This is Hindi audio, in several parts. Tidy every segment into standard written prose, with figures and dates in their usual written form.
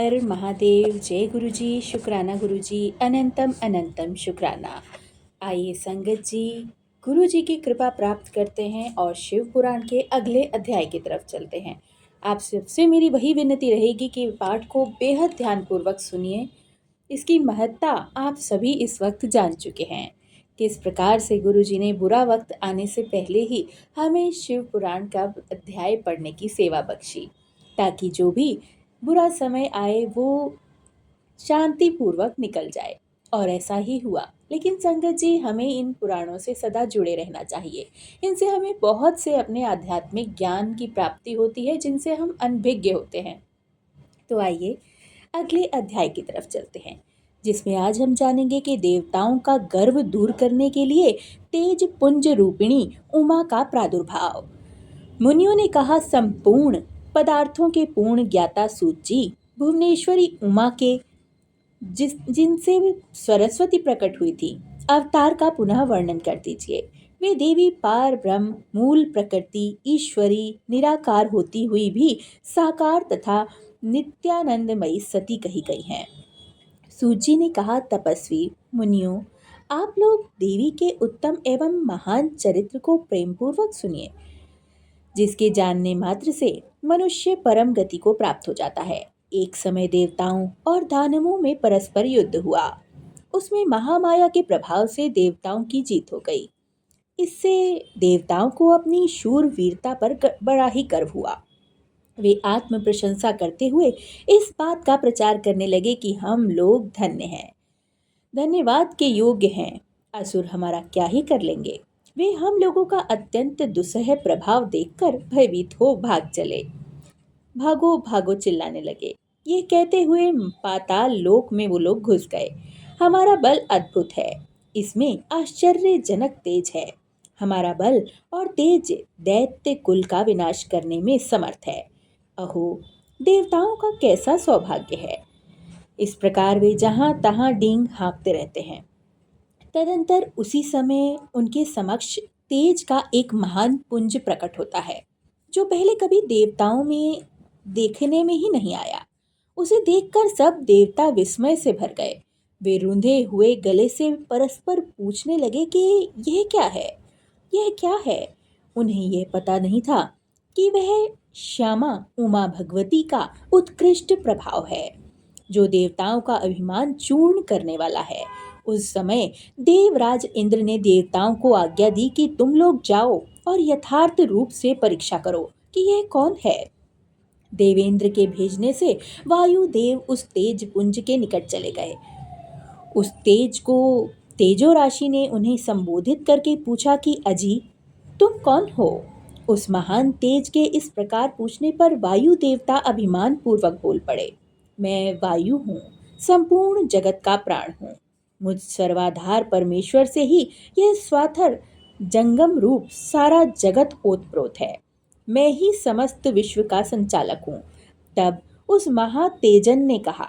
हर महादेव। जय गुरुजी, शुक्राना गुरुजी, अनंतम अनंतम शुक्राना। आइए संगत जी, गुरुजी की कृपा प्राप्त करते हैं और शिव पुराण के अगले अध्याय की तरफ चलते हैं। आप सबसे मेरी वही विनती रहेगी कि पाठ को बेहद ध्यानपूर्वक सुनिए। इसकी महत्ता आप सभी इस वक्त जान चुके हैं। किस प्रकार से गुरुजी ने बुरा वक्त आने से पहले ही हमें शिव पुराण का अध्याय पढ़ने की सेवा बख्शी, ताकि जो भी बुरा समय आए वो शांतिपूर्वक निकल जाए। और ऐसा ही हुआ। लेकिन संगत जी, हमें इन पुराणों से सदा जुड़े रहना चाहिए। इनसे हमें बहुत से अपने आध्यात्मिक ज्ञान की प्राप्ति होती है, जिनसे हम अनभिज्ञ होते हैं। तो आइए अगले अध्याय की तरफ चलते हैं, जिसमें आज हम जानेंगे कि देवताओं का गर्व दूर करने के लिए तेज पुंज रूपिणी उमा का प्रादुर्भाव। मुनियों ने कहा, संपूर्ण पदार्थों के पूर्ण ज्ञाता सूत जी, भुवनेश्वरी उमा के जिनसे सरस्वती प्रकट हुई थी, अवतार का पुनः वर्णन कर दीजिए। वे देवी पार ब्रह्म, मूल प्रकृति, ईश्वरी, निराकार होती हुई भी साकार तथा नित्यानंदमयी सती कही गई हैं। सूजी ने कहा, तपस्वी मुनियों, आप लोग देवी के उत्तम एवं महान चरित्र को प्रेम पूर्वक सुनिए, जिसके जानने मात्र से मनुष्य परम गति को प्राप्त हो जाता है। एक समय देवताओं और दानवों में परस्पर युद्ध हुआ। उसमें महामाया के प्रभाव से देवताओं की जीत हो गई। इससे देवताओं को अपनी शूर वीरता पर बड़ा ही गर्व हुआ। वे आत्म प्रशंसा करते हुए इस बात का प्रचार करने लगे कि हम लोग धन्य हैं, धन्यवाद के योग्य हैं। असुर हमारा क्या ही कर लेंगे। वे हम लोगों का अत्यंत दुस्सह प्रभाव देखकर भयभीत हो भाग चले। भागो भागो चिल्लाने लगे। ये कहते हुए पाताल लोक में वो लोग घुस गए। हमारा बल अद्भुत है, इसमें आश्चर्यजनक तेज है। हमारा बल और तेज दैत्य कुल का विनाश करने में समर्थ है। अहो, देवताओं का कैसा सौभाग्य है। इस प्रकार वे जहां तहां डींग हाँकते रहते हैं। तदंतर उसी समय उनके समक्ष तेज का एक महान पुंज प्रकट होता है, जो पहले कभी देवताओं में देखने में ही नहीं आया। उसे देखकर सब देवता विस्मय से भर गए। वे रूंधे हुए गले से परस्पर पूछने लगे कि यह क्या है, यह क्या है। उन्हें यह पता नहीं था कि वह श्यामा उमा भगवती का उत्कृष्ट प्रभाव है, जो देवताओं का अभिमान चूर्ण करने वाला है। उस समय देवराज इंद्र ने देवताओं को आज्ञा दी कि तुम लोग जाओ और यथार्थ रूप से परीक्षा करो कि यह कौन है। देवेंद्र के भेजने से वायु देव उस तेज पुंज के निकट चले गए। उस तेज को तेजो राशि ने उन्हें संबोधित करके पूछा कि अजी, तुम कौन हो। उस महान तेज के इस प्रकार पूछने पर वायु देवता अभिमान पूर्वक बोल पड़े, मैं वायु हूँ, संपूर्ण जगत का प्राण हूँ। मुझ सर्वाधार परमेश्वर से ही यह स्वाथर जंगम रूप सारा जगत ओतप्रोत है। मैं ही समस्त विश्व का संचालक हूँ। तब उस महातेजन ने कहा,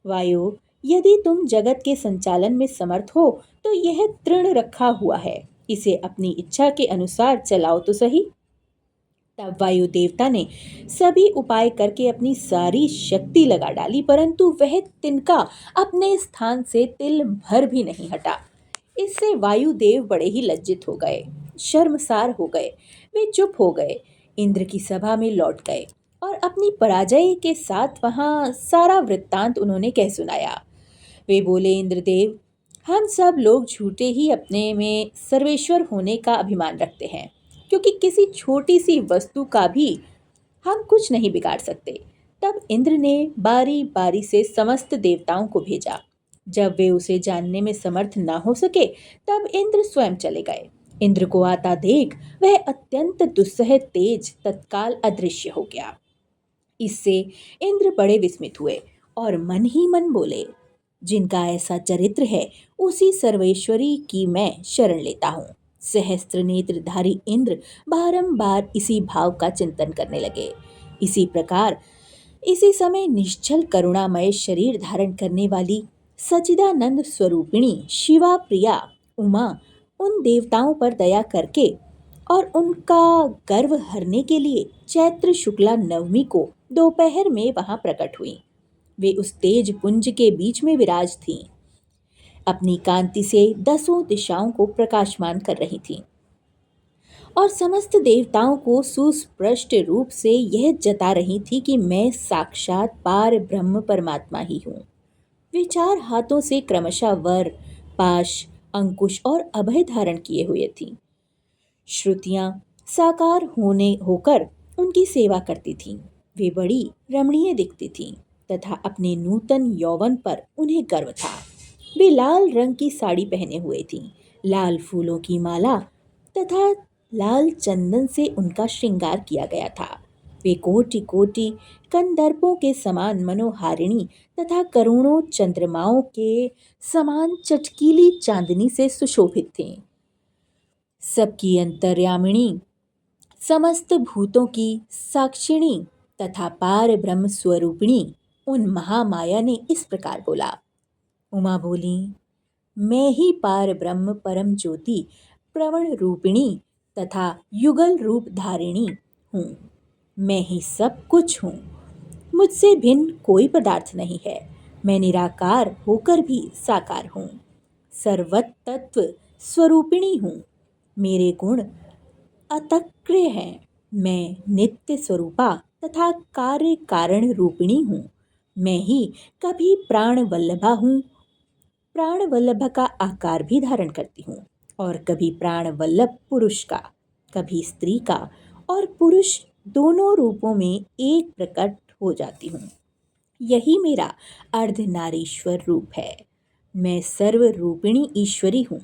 वायु, यदि तुम जगत के संचालन में समर्थ हो तो यह तृण रखा हुआ है, इसे अपनी इच्छा के अनुसार चलाओ तो सही। तब वायु देवता ने सभी उपाय करके अपनी सारी शक्ति लगा डाली, परंतु वह तिनका अपने स्थान से तिल भर भी नहीं हटा। इससे वायुदेव बड़े ही लज्जित हो गए, शर्मसार हो गए। वे चुप हो गए, इंद्र की सभा में लौट गए और अपनी पराजय के साथ वहां सारा वृत्तांत उन्होंने कह सुनाया। वे बोले, इंद्रदेव, हम सब लोग झूठे ही अपने में सर्वेश्वर होने का अभिमान रखते हैं, क्योंकि किसी छोटी सी वस्तु का भी हम कुछ नहीं बिगाड़ सकते। तब इंद्र ने बारी बारी से समस्त देवताओं को भेजा। जब वे उसे जानने में समर्थ ना हो सके, तब इंद्र स्वयं चले गए। इंद्र को आता देख वह अत्यंत दुस्सह तेज तत्काल अदृश्य हो गया। इससे इंद्र बड़े विस्मित हुए और मन ही मन बोले, जिनका ऐसा चरित्र है उसी सर्वेश्वरी की मैं शरण लेता हूँ। सहस्त्र नेत्रधारी इंद्र बारंबार इसी भाव का चिंतन करने लगे। इसी प्रकार इसी समय निश्चल करुणामय शरीर धारण करने वाली सच्चिदानंद स्वरूपिणी शिवा प्रिया उमा उन देवताओं पर दया करके और उनका गर्व हरने के लिए चैत्र शुक्ला नवमी को दोपहर में वहां प्रकट हुई। वे उस तेज पुंज के बीच में विराज थीं, अपनी कांति से दसों दिशाओं को प्रकाशमान कर रही थीं और समस्त देवताओं को सुस्पष्ट रूप से यह जता रही थी कि मैं साक्षात पार ब्रह्म परमात्मा ही हूँ। वे चार हाथों से क्रमशः वर, पाश, अंकुश और अभय धारण किए हुए थीं। श्रुतियां साकार होने होकर उनकी सेवा करती थीं। वे बड़ी रमणीय दिखती थीं तथा अपने नूतन यौवन पर उन्हें गर्व था। वे लाल रंग की साड़ी पहने हुए थीं, लाल फूलों की माला तथा लाल चंदन से उनका श्रृंगार किया गया था। वे कोटि कोटि कंदर्पों के समान मनोहारिणी तथा करोड़ों चंद्रमाओं के समान चटकीली चांदनी से सुशोभित थीं। सबकी अंतर्यामिणी, समस्त भूतों की साक्षिणी तथा पार ब्रह्म स्वरूपिणी उन महामाया ने इस प्रकार बोला। उमा बोली, मैं ही पार ब्रह्म परम ज्योति प्रवण रूपिणी तथा युगल रूप धारिणी हूँ। मैं ही सब कुछ हूँ। मुझसे भिन्न कोई पदार्थ नहीं है। मैं निराकार होकर भी साकार हूँ। सर्वतत्व स्वरूपिणी हूँ। मेरे गुण अतक्रिय हैं। मैं नित्य स्वरूपा तथा कार्य कारण रूपिणी हूँ। मैं ही कभी प्राण वल्लभा हूँ, प्राण वल्लभ का आकार भी धारण करती हूँ और कभी प्राण वल्लभ पुरुष का, कभी स्त्री का और पुरुष दोनों रूपों में एक प्रकट हो जाती हूँ। यही मेरा अर्धनारीश्वर रूप है। मैं सर्व रूपिणी ईश्वरी हूँ।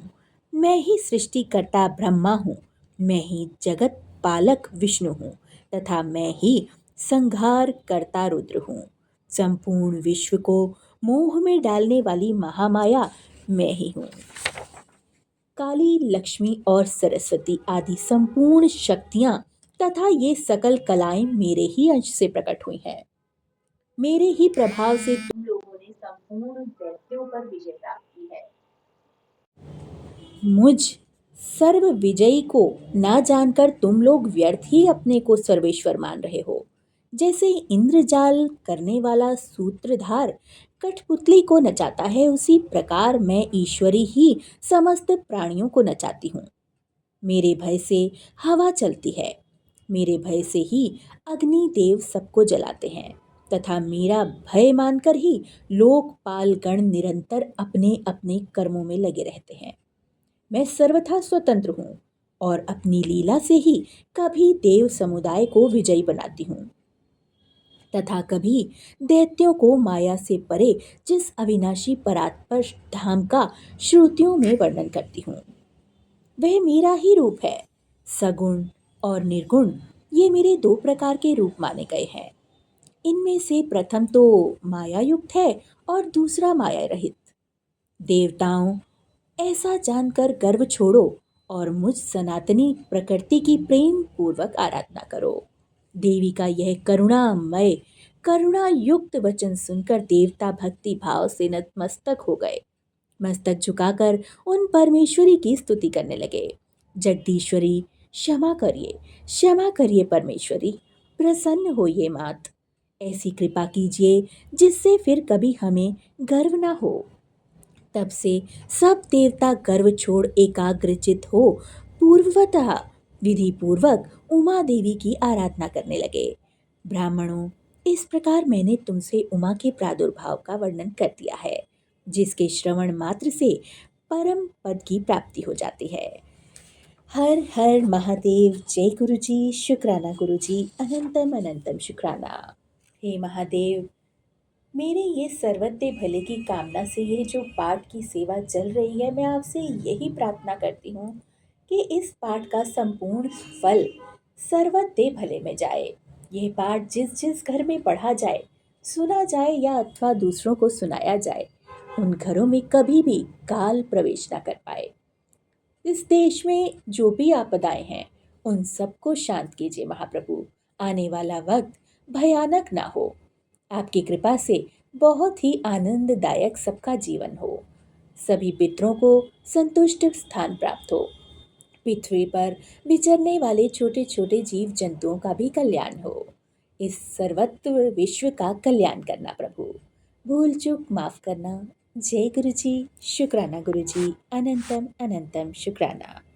मैं ही सृष्टिकर्ता ब्रह्मा हूँ। मैं ही जगत पालक विष्णु हूँ तथा मैं ही संहार करता रुद्र हूँ। संपूर्ण विश्व को मोह में डालने वाली महामाया मैं ही हूँ। काली, लक्ष्मी और सरस्वती आदि संपूर्ण शक्तियाँ तथा ये सकल कलाएं मेरे ही अंश से प्रकट हुई हैं। मेरे ही प्रभाव से तुम लोगों ने संपूर्ण दैत्यों पर विजय प्राप्त की है। मुझ सर्व विजयी को ना जानकर तुम लोग व्यर्थ ही अपने को सर्वेश्वर मान रहे हो। जैसे इंद्रजाल करने वाला सूत्रधार कठपुतली को नचाता है, उसी प्रकार मैं ईश्वरी ही समस्त प्राणियों को नचाती हूँ। मेरे भय से हवा चलती है। मेरे भय से ही अग्नि देव सबको जलाते हैं तथा मेरा भय मानकर ही लोकपाल गण निरंतर अपने अपने कर्मों में लगे रहते हैं। मैं सर्वथा स्वतंत्र हूँ और अपनी लीला से ही कभी देव समुदाय को विजयी बनाती हूँ तथा कभी दैत्यों को माया से परे जिस अविनाशी परात्पर धाम का श्रुतियों में वर्णन करती हूँ। वह मेरा ही रूप है। सगुण और निर्गुण ये मेरे दो प्रकार के रूप माने गए हैं। इनमें से प्रथम तो माया युक्त है और दूसरा माया रहित। देवताओं, ऐसा जानकर गर्व छोड़ो और मुझ सनातनी प्रकृति की प्रेम पूर्वक आराधना करो। देवी का यह करुणामय करुणा युक्त वचन सुनकर देवता भक्ति भाव से नतमस्तक हो गए। मस्तक झुकाकर उन परमेश्वरी की स्तुति करने लगे। जगदीश्वरी, क्षमा करिए परमेश्वरी, प्रसन्न होइए मात। ऐसी कृपा कीजिए जिससे फिर कभी हमें गर्व ना हो। तब से सब देवता गर्व छोड़ एकाग्रचित हो पूर्वतः विधि पूर्वक उमा देवी की आराधना करने लगे। ब्राह्मणों, इस प्रकार मैंने तुमसे उमा के प्रादुर्भाव का वर्णन कर दिया है, जिसके श्रवण मात्र से परम पद की प्राप्ति हो जाती है। हर हर महादेव। जय गुरु जी, शुक्राना गुरु जी, अनंतम अनंतम शुक्राना। हे महादेव, मेरे ये सर्वत्र भले की कामना से ये जो पाठ की सेवा चल रही है, मैं आपसे यही प्रार्थना करती हूँ कि इस पाठ का संपूर्ण फल सर्वत्र भले में जाए। यह पाठ जिस जिस घर में पढ़ा जाए, सुना जाए या अथवा दूसरों को सुनाया जाए, उन घरों में कभी भी काल प्रवेश ना कर पाए। इस देश में जो भी आपदाएं हैं, उन सबको शांत कीजिए महाप्रभु। आने वाला वक्त भयानक ना हो। आपकी कृपा से बहुत ही आनंददायक सबका जीवन हो। सभी पितरों को संतुष्ट स्थान प्राप्त हो। पृथ्वी पर विचरने वाले छोटे छोटे जीव जंतुओं का भी कल्याण हो। इस सर्वत्र विश्व का कल्याण करना प्रभु। भूल चूक माफ़ करना। जय गुरु जी, शुक्राना गुरु जी, अनंतम अनंतम शुक्राना।